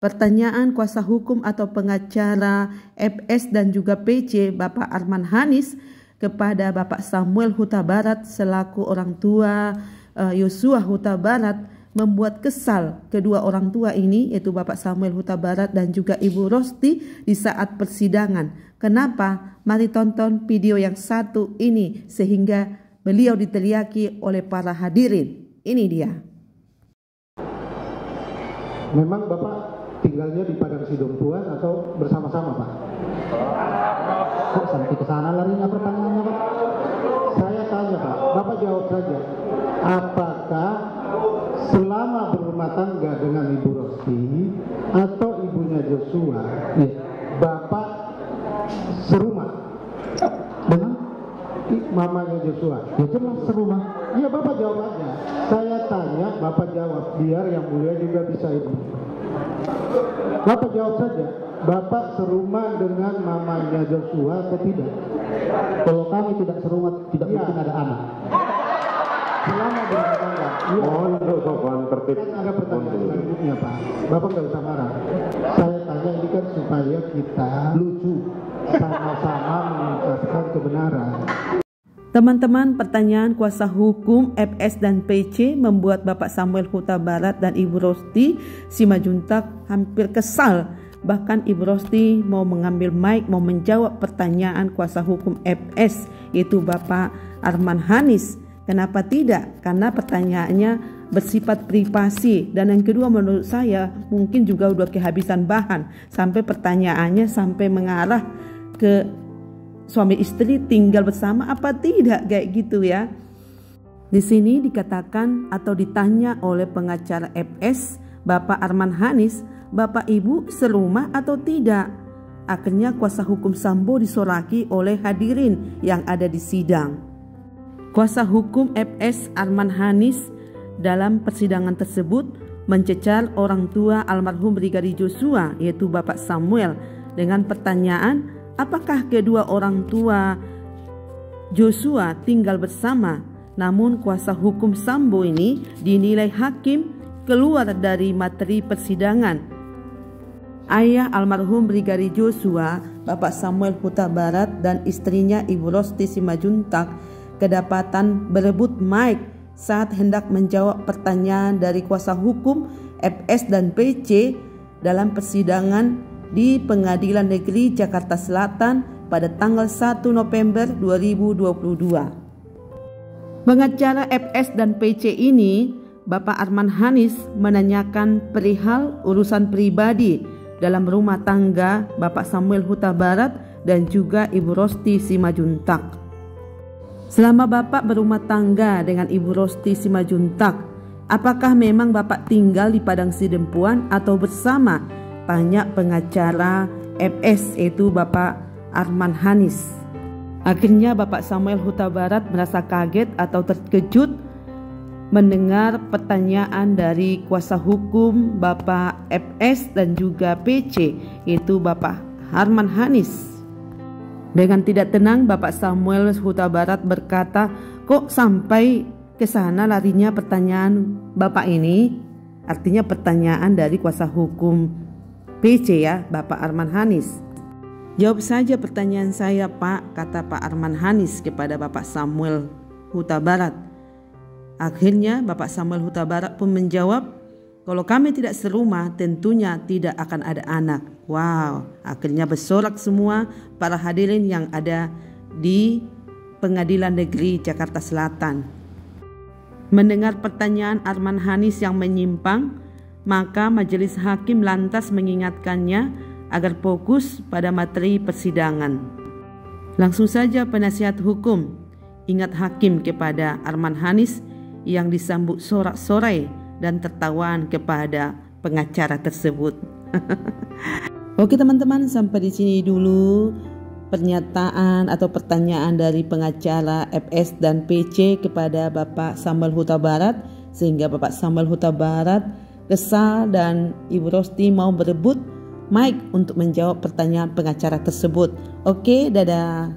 Pertanyaan kuasa hukum atau pengacara FS dan juga PC Bapak Arman Hanis kepada Bapak Samuel Huta Barat selaku orang tua Yosua Huta Barat membuat kesal kedua orang tua ini, yaitu Bapak Samuel Huta Barat dan juga Ibu Rosti di saat persidangan. Kenapa? Mari tonton video yang satu ini sehingga beliau diteriaki oleh para hadirin. Ini dia. Memang Bapak tinggalnya di Padang Sidempuan atau bersama-sama, Pak? Kok sampai ke sana larinya pertanyaannya, Pak? Saya tanya, Pak. Bapak jawab saja. Apakah selama berumah tangga dengan Ibu Rosti atau ibunya Joshua, Bapak serumah dengan mamanya Joshua? Ya jelas serumah. Iya, Bapak jawab aja. Saya tanya, Bapak jawab. Biar yang mulia juga bisa ibu. Bapak jawab saja. Bapak serumah dengan mamanya Joshua atau tidak? Kalau kami tidak serumah, tidak mungkin ada anak. Selama berumah tangga. Iya. Untuk sopan tertib. Kan ada pertanyaan selanjutnya, Pak. Bapak nggak usah marah. Saya tanya ini kan supaya kita lucu, sama-sama mengucapkan kebenaran. Teman-teman, pertanyaan kuasa hukum FS dan PC membuat Bapak Samuel Huta Barat dan Ibu Rosti Simajuntak hampir kesal. Bahkan Ibu Rosti mau mengambil mic, mau menjawab pertanyaan kuasa hukum FS, yaitu Bapak Arman Hanis. Kenapa tidak? Karena pertanyaannya bersifat privasi. Dan yang kedua, menurut saya mungkin juga udah kehabisan bahan. Sampai pertanyaannya sampai mengarah ke suami istri tinggal bersama apa tidak, kayak gitu ya. Di sini dikatakan atau ditanya oleh pengacara FS, Bapak Arman Hanis, Bapak Ibu serumah atau tidak? Akhirnya kuasa hukum Sambo disoraki oleh hadirin yang ada di sidang. Kuasa hukum FS Arman Hanis dalam persidangan tersebut mencecar orang tua almarhum Brigadir Joshua, yaitu Bapak Samuel, dengan pertanyaan, apakah kedua orang tua Joshua tinggal bersama? Namun kuasa hukum Sambo ini dinilai hakim keluar dari materi persidangan. Ayah almarhum Brigadir Joshua, Bapak Samuel Huta Barat dan istrinya Ibu Rosti Simajuntak kedapatan berebut mic saat hendak menjawab pertanyaan dari kuasa hukum FS dan PC dalam persidangan di Pengadilan Negeri Jakarta Selatan pada tanggal 1 November 2022. Pengacara FS dan PC ini, Bapak Arman Hanis, menanyakan perihal urusan pribadi dalam rumah tangga Bapak Samuel Huta Barat dan juga Ibu Rosti Simajuntak. Selama Bapak berumah tangga dengan Ibu Rosti Simajuntak, apakah memang Bapak tinggal di Padang Sidempuan atau bersama? Tanya pengacara FS, yaitu Bapak Arman Hanis. Akhirnya Bapak Samuel Huta Barat merasa kaget atau terkejut mendengar pertanyaan dari kuasa hukum Bapak FS dan juga PC, yaitu Bapak Arman Hanis. Dengan tidak tenang, Bapak Samuel Huta Barat berkata, kok sampai ke sana larinya pertanyaan Bapak ini? Artinya pertanyaan dari kuasa hukum PC ya, Bapak Arman Hanis. Jawab saja pertanyaan saya, Pak, kata Pak Arman Hanis kepada Bapak Samuel Huta Barat. Akhirnya Bapak Samuel Huta Barat pun menjawab, kalau kami tidak serumah tentunya tidak akan ada anak. Wow, akhirnya bersorak semua para hadirin yang ada di Pengadilan Negeri Jakarta Selatan. Mendengar pertanyaan Arman Hanis yang menyimpang, maka majelis hakim lantas mengingatkannya agar fokus pada materi persidangan. Langsung saja penasihat hukum ingat hakim kepada Arman Hanis yang disambut sorak-sorai dan tertawaan kepada pengacara tersebut. Oke teman-teman, sampai di sini dulu pernyataan atau pertanyaan dari pengacara FS dan PC kepada Bapak Samuel Huta Barat, sehingga Bapak Samuel Huta Barat kesal dan Ibu Rosti mau berebut mic untuk menjawab pertanyaan pengacara tersebut. Oke, dadah.